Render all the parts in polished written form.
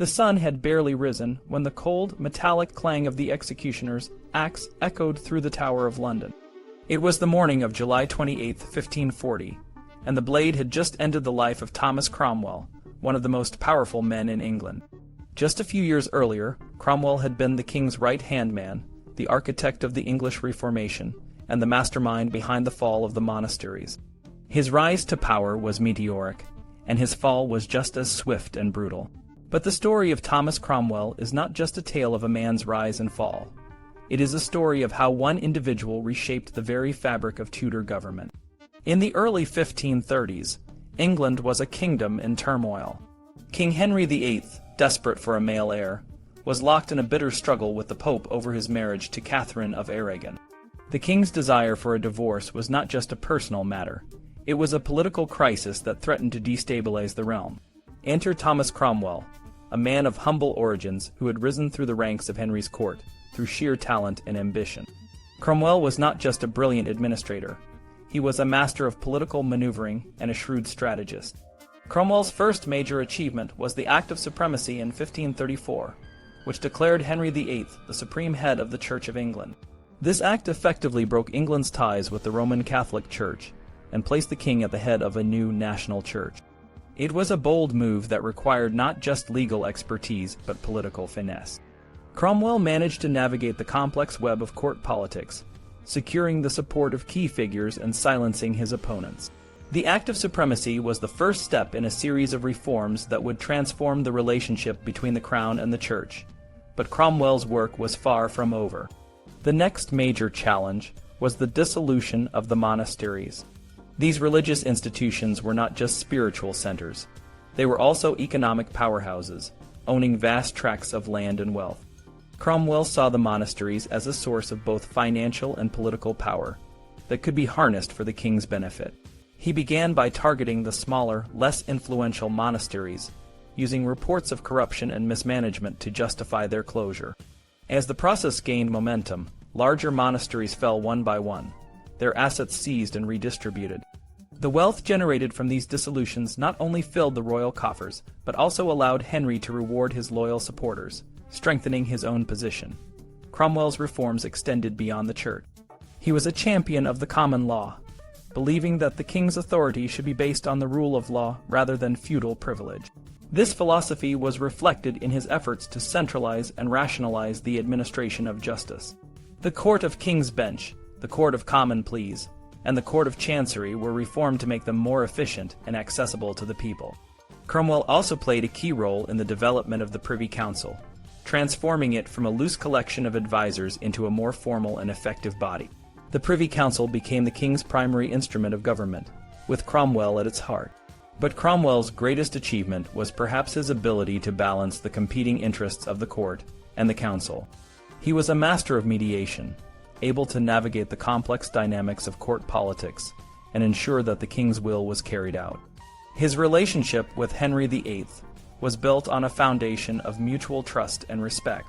The sun had barely risen when the cold, metallic clang of the executioner's axe echoed through the Tower of London. It was the morning of July 28, 1540, and the blade had just ended the life of Thomas Cromwell, one of the most powerful men in England. Just a few years earlier, Cromwell had been the king's right-hand man, the architect of the English Reformation, and the mastermind behind the fall of the monasteries. His rise to power was meteoric, and his fall was just as swift and brutal. But the story of Thomas Cromwell is not just a tale of a man's rise and fall. It is a story of how one individual reshaped the very fabric of Tudor government. In the early 1530s, England was a kingdom in turmoil. King Henry VIII, desperate for a male heir, was locked in a bitter struggle with the Pope over his marriage to Catherine of Aragon. The king's desire for a divorce was not just a personal matter. It was a political crisis that threatened to destabilize the realm. Enter Thomas Cromwell, a man of humble origins who had risen through the ranks of Henry's court through sheer talent and ambition. Cromwell was not just a brilliant administrator. He was a master of political maneuvering and a shrewd strategist. Cromwell's first major achievement was the Act of Supremacy in 1534, which declared Henry VIII the supreme head of the Church of England. This act effectively broke England's ties with the Roman Catholic Church and placed the king at the head of a new national church. It was a bold move that required not just legal expertise but political finesse. Cromwell managed to navigate the complex web of court politics, securing the support of key figures and silencing his opponents. The Act of Supremacy was the first step in a series of reforms that would transform the relationship between the Crown and the Church. But Cromwell's work was far from over. The next major challenge was the dissolution of the monasteries. These religious institutions were not just spiritual centers. They were also economic powerhouses, owning vast tracts of land and wealth. Cromwell saw the monasteries as a source of both financial and political power that could be harnessed for the king's benefit. He began by targeting the smaller, less influential monasteries, using reports of corruption and mismanagement to justify their closure. As the process gained momentum, larger monasteries fell one by one, their assets seized and redistributed. The wealth generated from these dissolutions not only filled the royal coffers, but also allowed Henry to reward his loyal supporters, strengthening his own position. Cromwell's reforms extended beyond the church. He was a champion of the common law, believing that the king's authority should be based on the rule of law rather than feudal privilege. This philosophy was reflected in his efforts to centralize and rationalize the administration of justice. The Court of King's Bench, the Court of Common Pleas, and the Court of Chancery were reformed to make them more efficient and accessible to the people. Cromwell also played a key role in the development of the Privy Council, transforming it from a loose collection of advisors into a more formal and effective body. The Privy Council became the king's primary instrument of government, with Cromwell at its heart. But Cromwell's greatest achievement was perhaps his ability to balance the competing interests of the court and the council. He was a master of mediation, able to navigate the complex dynamics of court politics and ensure that the king's will was carried out. His relationship with Henry VIII was built on a foundation of mutual trust and respect.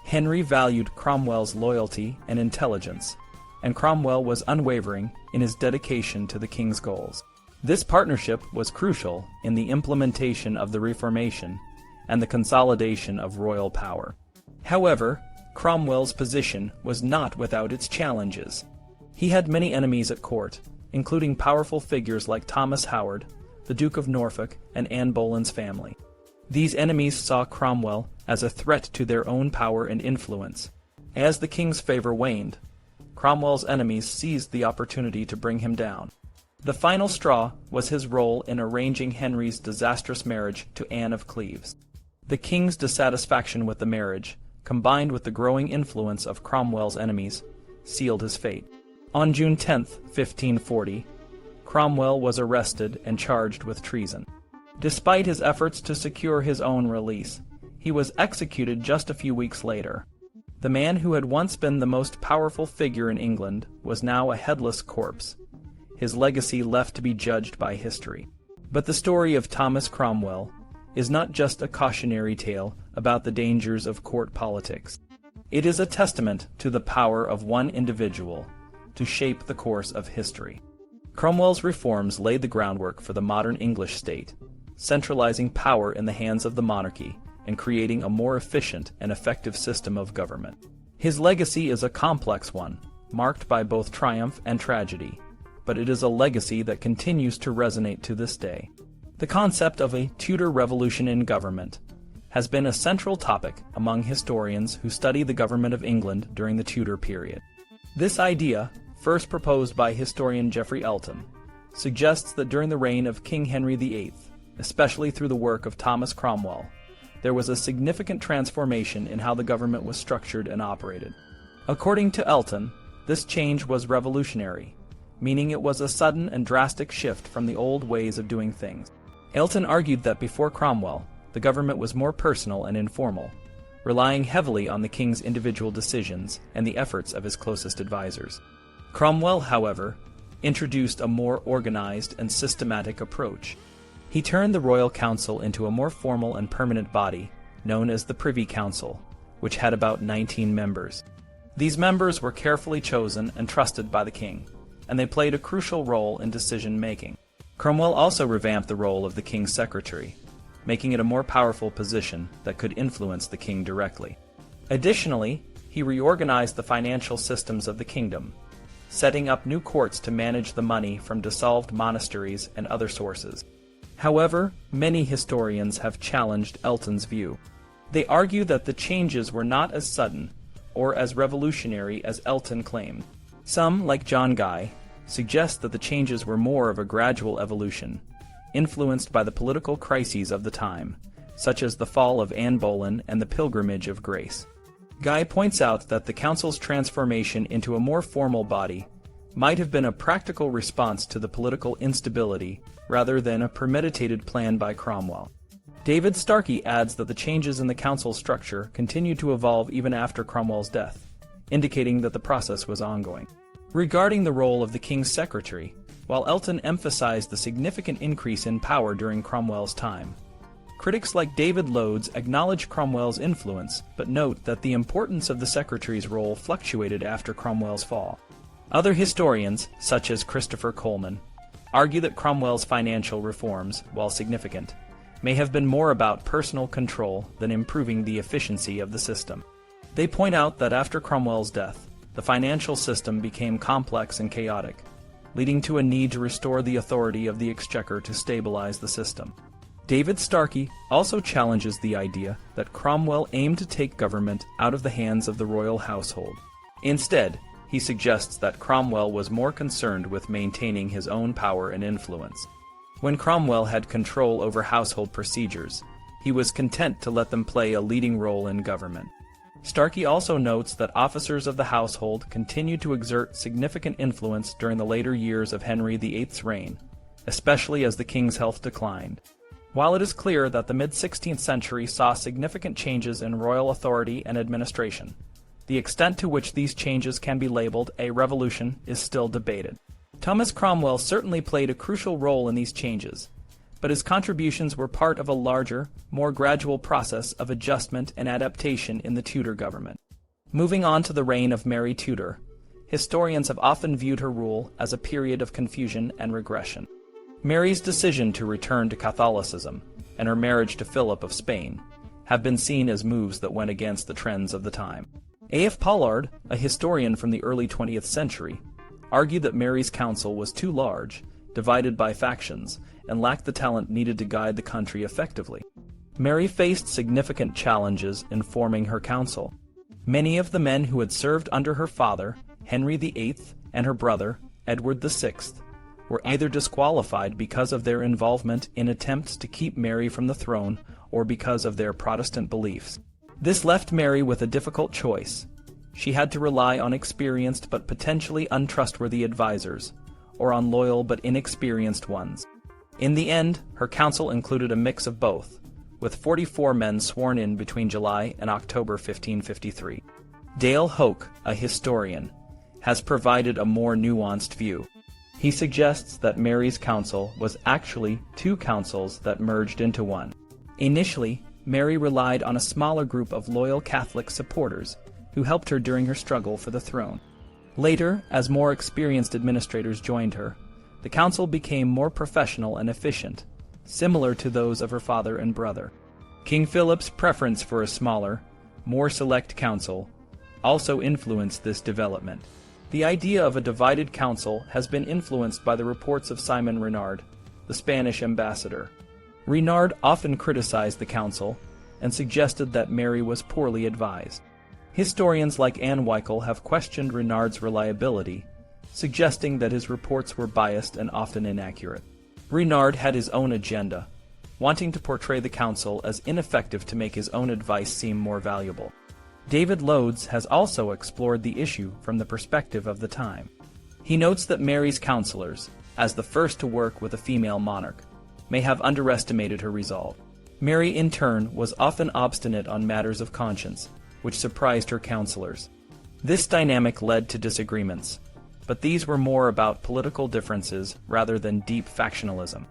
Henry valued Cromwell's loyalty and intelligence, and Cromwell was unwavering in his dedication to the king's goals. This partnership was crucial in the implementation of the Reformation and the consolidation of royal power. However, Cromwell's position was not without its challenges. He had many enemies at court, including powerful figures like Thomas Howard, the Duke of Norfolk, and Anne Boleyn's family. These enemies saw Cromwell as a threat to their own power and influence. As the king's favor waned, Cromwell's enemies seized the opportunity to bring him down. The final straw was his role in arranging Henry's disastrous marriage to Anne of Cleves. The king's dissatisfaction with the marriage, combined with the growing influence of Cromwell's enemies, sealed his fate. On June 10, 1540, Cromwell was arrested and charged with treason. Despite his efforts to secure his own release, he was executed just a few weeks later. The man who had once been the most powerful figure in England was now a headless corpse, his legacy left to be judged by history. But the story of Thomas Cromwell is not just a cautionary tale about the dangers of court politics. It is a testament to the power of one individual to shape the course of history. Cromwell's reforms laid the groundwork for the modern English state, centralizing power in the hands of the monarchy and creating a more efficient and effective system of government. His legacy is a complex one, marked by both triumph and tragedy, but it is a legacy that continues to resonate to this day. The concept of a Tudor revolution in government has been a central topic among historians who study the government of England during the Tudor period. This idea, first proposed by historian Geoffrey Elton, suggests that during the reign of King Henry VIII, especially through the work of Thomas Cromwell, there was a significant transformation in how the government was structured and operated. According to Elton, this change was revolutionary, meaning it was a sudden and drastic shift from the old ways of doing things. Elton argued that before Cromwell, the government was more personal and informal, relying heavily on the king's individual decisions and the efforts of his closest advisors. Cromwell, however, introduced a more organized and systematic approach. He turned the royal council into a more formal and permanent body, known as the Privy Council, which had about 19 members. These members were carefully chosen and trusted by the king, and they played a crucial role in decision-making. Cromwell also revamped the role of the king's secretary, making it a more powerful position that could influence the king directly. Additionally, he reorganized the financial systems of the kingdom, setting up new courts to manage the money from dissolved monasteries and other sources. However, many historians have challenged Elton's view. They argue that the changes were not as sudden or as revolutionary as Elton claimed. Some, like John Guy, suggest that the changes were more of a gradual evolution, influenced by the political crises of the time, such as the fall of Anne Boleyn and the Pilgrimage of Grace. Guy points out that the council's transformation into a more formal body might have been a practical response to the political instability rather than a premeditated plan by Cromwell. David Starkey adds that the changes in the council's structure continued to evolve even after Cromwell's death, indicating that the process was ongoing. Regarding the role of the king's secretary, while Elton emphasized the significant increase in power during Cromwell's time, critics like David Loades acknowledge Cromwell's influence, but note that the importance of the secretary's role fluctuated after Cromwell's fall. Other historians, such as Christopher Coleman, argue that Cromwell's financial reforms, while significant, may have been more about personal control than improving the efficiency of the system. They point out that after Cromwell's death, the financial system became complex and chaotic, leading to a need to restore the authority of the exchequer to stabilize the system. David Starkey also challenges the idea that Cromwell aimed to take government out of the hands of the royal household. Instead, he suggests that Cromwell was more concerned with maintaining his own power and influence. When Cromwell had control over household procedures, he was content to let them play a leading role in government. Starkey also notes that officers of the household continued to exert significant influence during the later years of Henry VIII's reign, especially as the king's health declined. While it is clear that the mid-16th century saw significant changes in royal authority and administration, the extent to which these changes can be labeled a revolution is still debated. Thomas Cromwell certainly played a crucial role in these changes, but his contributions were part of a larger, more gradual process of adjustment and adaptation in the Tudor government. Moving on to the reign of Mary Tudor, historians have often viewed her rule as a period of confusion and regression. Mary's decision to return to Catholicism and her marriage to Philip of Spain have been seen as moves that went against the trends of the time. A.F. Pollard, a historian from the early 20th century, argued that Mary's council was too large, divided by factions, and lacked the talent needed to guide the country effectively. Mary faced significant challenges in forming her council. Many of the men who had served under her father, Henry VIII, and her brother, Edward VI, were either disqualified because of their involvement in attempts to keep Mary from the throne or because of their Protestant beliefs. This left Mary with a difficult choice. She had to rely on experienced but potentially untrustworthy advisors, or on loyal but inexperienced ones. In the end, her council included a mix of both, with 44 men sworn in between July and October 1553. Dale Hoke, a historian, has provided a more nuanced view. He suggests that Mary's council was actually two councils that merged into one. Initially, Mary relied on a smaller group of loyal Catholic supporters who helped her during her struggle for the throne. Later, as more experienced administrators joined her, the council became more professional and efficient, similar to those of her father and brother. King Philip's preference for a smaller, more select council also influenced this development. The idea of a divided council has been influenced by the reports of Simon Renard, the Spanish ambassador. Renard often criticized the council and suggested that Mary was poorly advised. Historians like Anne Weichel have questioned Renard's reliability, suggesting that his reports were biased and often inaccurate. Renard had his own agenda, wanting to portray the council as ineffective to make his own advice seem more valuable. David Loades has also explored the issue from the perspective of the time. He notes that Mary's counselors, as the first to work with a female monarch, may have underestimated her resolve. Mary, in turn, was often obstinate on matters of conscience, which surprised her counselors. This dynamic led to disagreements, but these were more about political differences rather than deep factionalism.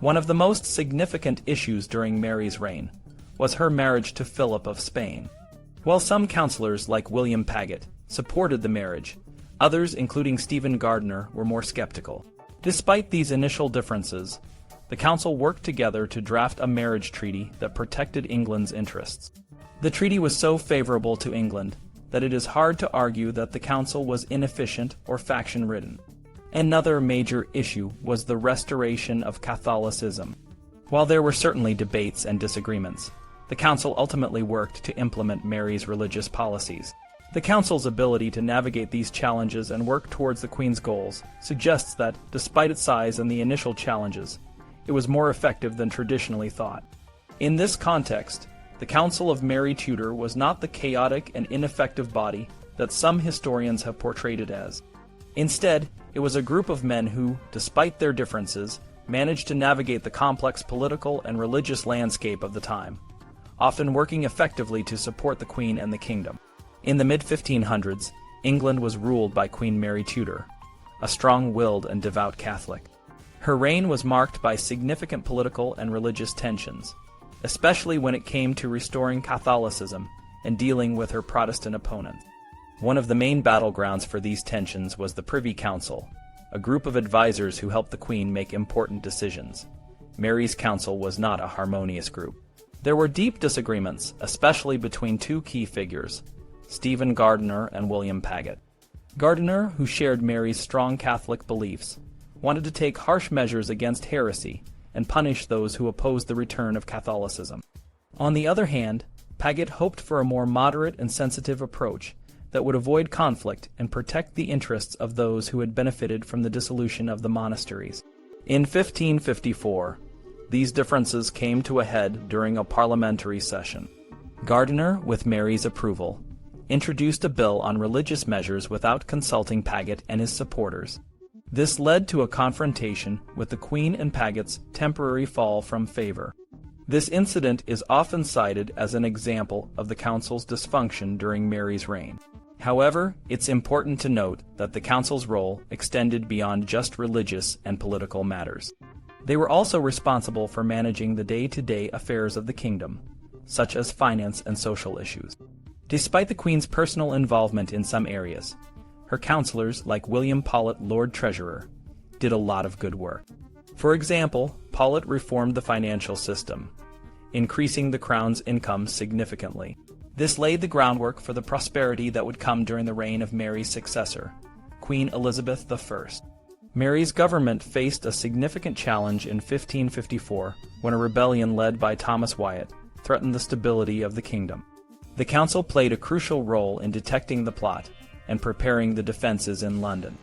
One of the most significant issues during Mary's reign was her marriage to Philip of Spain. While some counselors, like William Paget, supported the marriage, others, including Stephen Gardiner, were more skeptical. Despite these initial differences, the council worked together to draft a marriage treaty that protected England's interests. The treaty was so favorable to England that it is hard to argue that the council was inefficient or faction-ridden. Another major issue was the restoration of Catholicism. While there were certainly debates and disagreements, the council ultimately worked to implement Mary's religious policies. The council's ability to navigate these challenges and work towards the Queen's goals suggests that, despite its size and the initial challenges, it was more effective than traditionally thought. In this context, the Council of Mary Tudor was not the chaotic and ineffective body that some historians have portrayed it as. Instead, it was a group of men who, despite their differences, managed to navigate the complex political and religious landscape of the time, often working effectively to support the Queen and the kingdom. In the mid-1500s, England was ruled by Queen Mary Tudor, a strong-willed and devout Catholic. Her reign was marked by significant political and religious tensions, especially when it came to restoring Catholicism and dealing with her Protestant opponents. One of the main battlegrounds for these tensions was the Privy Council, a group of advisors who helped the Queen make important decisions. Mary's council was not a harmonious group. There were deep disagreements, especially between two key figures, Stephen Gardiner and William Paget. Gardiner, who shared Mary's strong Catholic beliefs, wanted to take harsh measures against heresy and punish those who opposed the return of Catholicism. On the other hand, Paget hoped for a more moderate and sensitive approach that would avoid conflict and protect the interests of those who had benefited from the dissolution of the monasteries. In 1554, these differences came to a head during a parliamentary session. Gardiner, with Mary's approval, introduced a bill on religious measures without consulting Paget and his supporters. This led to a confrontation with the Queen and Paget's temporary fall from favor. This incident is often cited as an example of the council's dysfunction during Mary's reign. However, it's important to note that the council's role extended beyond just religious and political matters. They were also responsible for managing the day-to-day affairs of the kingdom, such as finance and social issues. Despite the Queen's personal involvement in some areas, her counselors, like William Paulet, Lord Treasurer, did a lot of good work. For example, Paulet reformed the financial system, increasing the Crown's income significantly. This laid the groundwork for the prosperity that would come during the reign of Mary's successor, Queen Elizabeth I. Mary's government faced a significant challenge in 1554 when a rebellion led by Thomas Wyatt threatened the stability of the kingdom. The council played a crucial role in detecting the plot and preparing the defenses in London.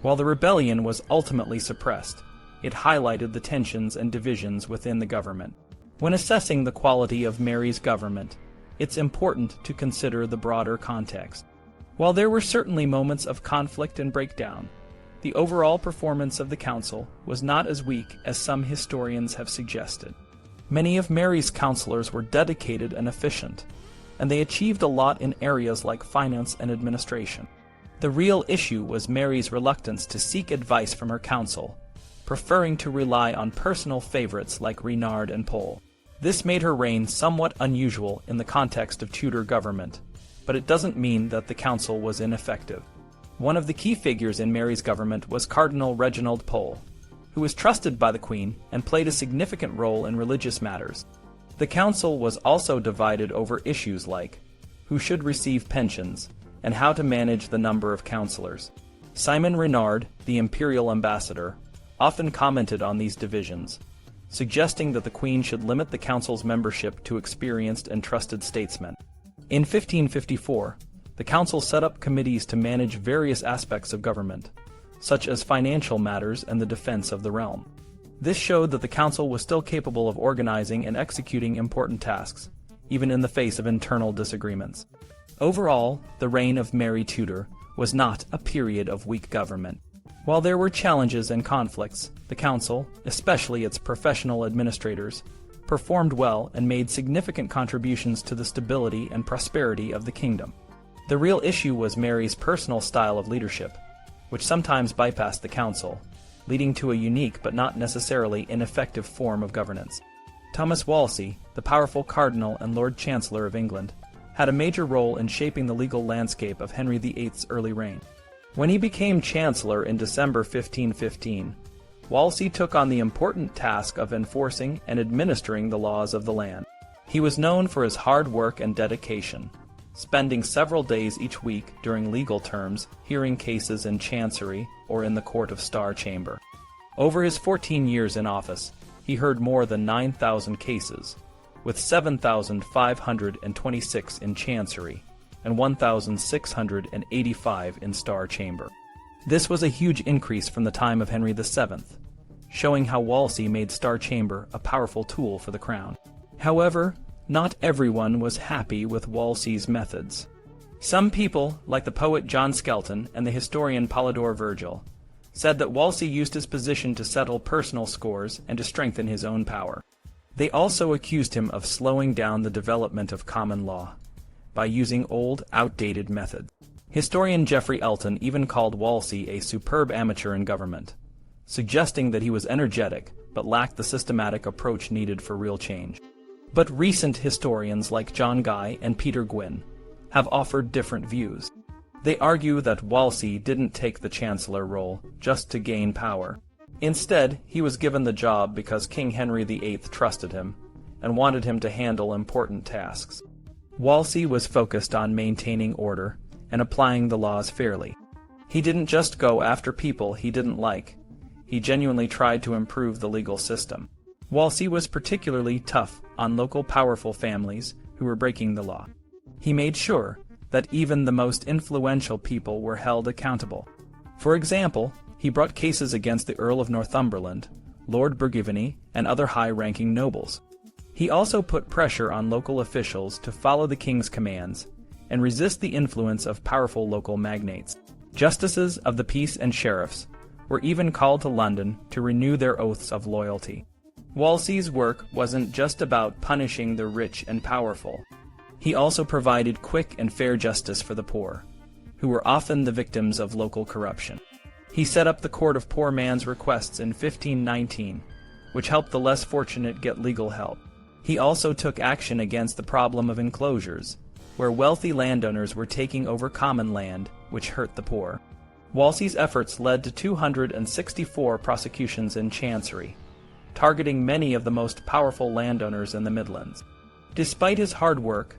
While the rebellion was ultimately suppressed, it highlighted the tensions and divisions within the government. When assessing the quality of Mary's government, it's important to consider the broader context. While there were certainly moments of conflict and breakdown, the overall performance of the council was not as weak as some historians have suggested. Many of Mary's counselors were dedicated and efficient, and they achieved a lot in areas like finance and administration. The real issue was Mary's reluctance to seek advice from her council, preferring to rely on personal favorites like Renard and Pole. This made her reign somewhat unusual in the context of Tudor government, but it doesn't mean that the council was ineffective. One of the key figures in Mary's government was Cardinal Reginald Pole, who was trusted by the Queen and played a significant role in religious matters. The council was also divided over issues like who should receive pensions and how to manage the number of councillors. Simon Renard, the imperial ambassador, often commented on these divisions, suggesting that the Queen should limit the council's membership to experienced and trusted statesmen. In 1554, the council set up committees to manage various aspects of government, such as financial matters and the defense of the realm. This showed that the council was still capable of organizing and executing important tasks, even in the face of internal disagreements. Overall, the reign of Mary Tudor was not a period of weak government. While there were challenges and conflicts, the council, especially its professional administrators, performed well and made significant contributions to the stability and prosperity of the kingdom. The real issue was Mary's personal style of leadership, which sometimes bypassed the council, leading to a unique but not necessarily ineffective form of governance. Thomas Wolsey, the powerful Cardinal and Lord Chancellor of England, had a major role in shaping the legal landscape of Henry VIII's early reign. When he became Chancellor in December 1515, Wolsey took on the important task of enforcing and administering the laws of the land. He was known for his hard work and dedication, spending several days each week during legal terms hearing cases in Chancery or in the Court of Star Chamber. Over his 14 years in office, he heard more than 9,000 cases, with 7,526 in Chancery and 1,685 in Star Chamber. This was a huge increase from the time of Henry VII, showing how Wolsey made Star Chamber a powerful tool for the crown. However, not everyone was happy with Wolsey's methods. Some people, like the poet John Skelton and the historian Polydore Virgil, said that Wolsey used his position to settle personal scores and to strengthen his own power. They also accused him of slowing down the development of common law by using old, outdated methods. Historian Geoffrey Elton even called Wolsey a superb amateur in government, suggesting that he was energetic but lacked the systematic approach needed for real change. But recent historians like John Guy and Peter Gwynne have offered different views. They argue that Wolsey didn't take the chancellor role just to gain power. Instead, he was given the job because King Henry VIII trusted him and wanted him to handle important tasks. Wolsey was focused on maintaining order and applying the laws fairly. He didn't just go after people he didn't like. He genuinely tried to improve the legal system. Wolsey was particularly tough on local powerful families who were breaking the law. He made sure that even the most influential people were held accountable. For example, he brought cases against the Earl of Northumberland, Lord Burgivany, and other high-ranking nobles. He also put pressure on local officials to follow the king's commands and resist the influence of powerful local magnates. Justices of the peace and sheriffs were even called to London to renew their oaths of loyalty. Wolsey's work wasn't just about punishing the rich and powerful. He also provided quick and fair justice for the poor, who were often the victims of local corruption. He set up the Court of Poor Man's Requests in 1519, which helped the less fortunate get legal help. He also took action against the problem of enclosures, where wealthy landowners were taking over common land, which hurt the poor. Wolsey's efforts led to 264 prosecutions in Chancery, targeting many of the most powerful landowners in the Midlands. Despite his hard work,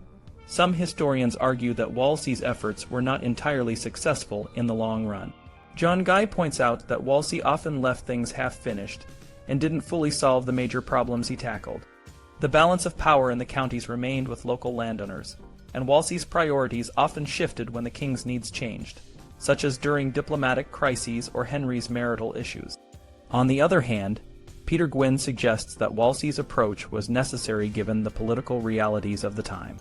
some historians argue that Wolsey's efforts were not entirely successful in the long run. John Guy points out that Wolsey often left things half-finished and didn't fully solve the major problems he tackled. The balance of power in the counties remained with local landowners, and Wolsey's priorities often shifted when the king's needs changed, such as during diplomatic crises or Henry's marital issues. On the other hand, Peter Gwynne suggests that Wolsey's approach was necessary given the political realities of the time.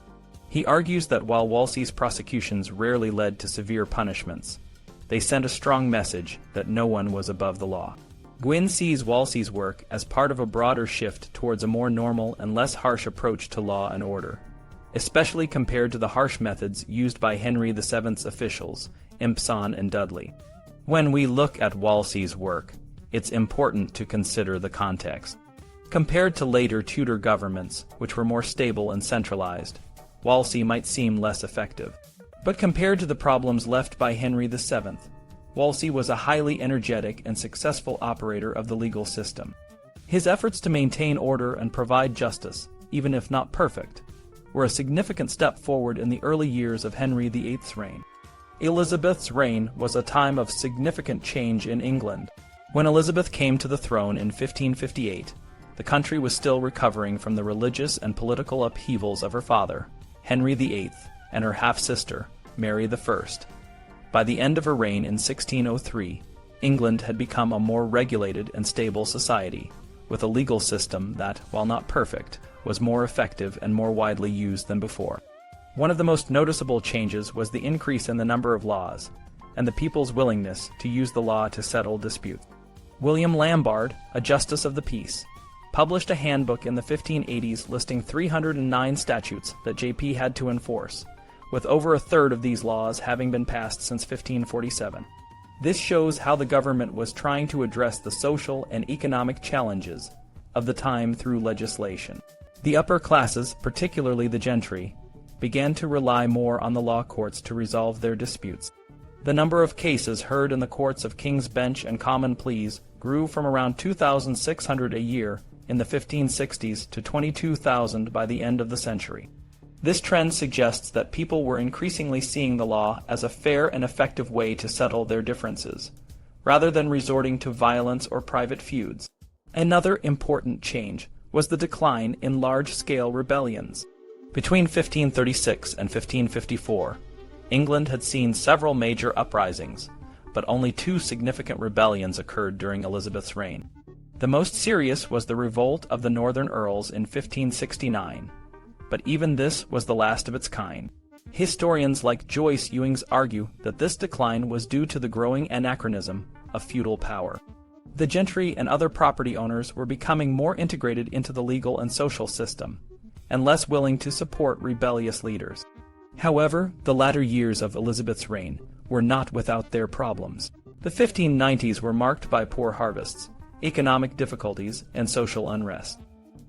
He argues that while Wolsey's prosecutions rarely led to severe punishments, they sent a strong message that no one was above the law. Gwynne sees Wolsey's work as part of a broader shift towards a more normal and less harsh approach to law and order, especially compared to the harsh methods used by Henry VII's officials, Impson and Dudley. When we look at Wolsey's work, it's important to consider the context. Compared to later Tudor governments, which were more stable and centralized, Wolsey might seem less effective. But compared to the problems left by Henry VII, Wolsey was a highly energetic and successful operator of the legal system. His efforts to maintain order and provide justice even if not perfect, were a significant step forward in the early years of Henry VIII's reign. Elizabeth's reign was a time of significant change in England. When Elizabeth came to the throne in 1558, the country was still recovering from the religious and political upheavals of her father, Henry VIII, and her half-sister, Mary I. By the end of her reign in 1603, England had become a more regulated and stable society, with a legal system that, while not perfect, was more effective and more widely used than before. One of the most noticeable changes was the increase in the number of laws, and the people's willingness to use the law to settle disputes. William Lambarde, a justice of the peace, published a handbook in the 1580s listing 309 statutes that JP had to enforce, with over a third of these laws having been passed since 1547. This shows how the government was trying to address the social and economic challenges of the time through legislation. The upper classes, particularly the gentry, began to rely more on the law courts to resolve their disputes. The number of cases heard in the courts of King's Bench and Common Pleas grew from around 2,600 a year in the 1560s to 22,000 by the end of the century. This trend suggests that people were increasingly seeing the law as a fair and effective way to settle their differences, rather than resorting to violence or private feuds. Another important change was the decline in large-scale rebellions. Between 1536 and 1554, England had seen several major uprisings, but only 2 significant rebellions occurred during Elizabeth's reign. The most serious was the Revolt of the Northern Earls in 1569, but even this was the last of its kind. Historians like Joyce Ewings argue that this decline was due to the growing anachronism of feudal power. The gentry and other property owners were becoming more integrated into the legal and social system, and less willing to support rebellious leaders. However, the latter years of Elizabeth's reign were not without their problems. The 1590s were marked by poor harvests, economic difficulties, and social unrest.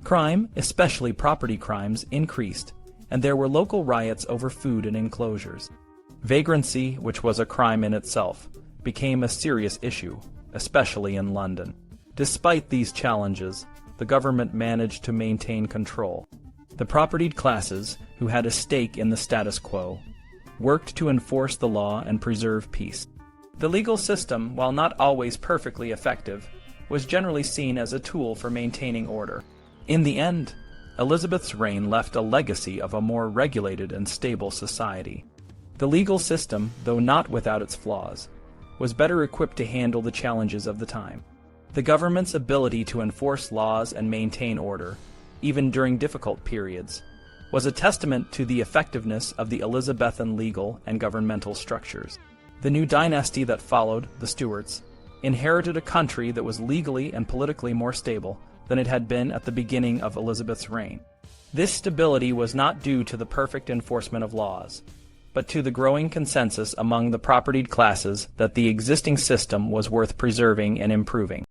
Crime, especially property crimes, increased, and there were local riots over food and enclosures. Vagrancy, which was a crime in itself, became a serious issue, especially in London. Despite these challenges, the government managed to maintain control. The propertied classes, who had a stake in the status quo, worked to enforce the law and preserve peace. The legal system, while not always perfectly effective, was generally seen as a tool for maintaining order. In the end, Elizabeth's reign left a legacy of a more regulated and stable society. The legal system, though not without its flaws, was better equipped to handle the challenges of the time. The government's ability to enforce laws and maintain order, even during difficult periods, was a testament to the effectiveness of the Elizabethan legal and governmental structures. The new dynasty that followed, the Stuarts, inherited a country that was legally and politically more stable than it had been at the beginning of Elizabeth's reign. This stability was not due to the perfect enforcement of laws, but to the growing consensus among the propertied classes that the existing system was worth preserving and improving.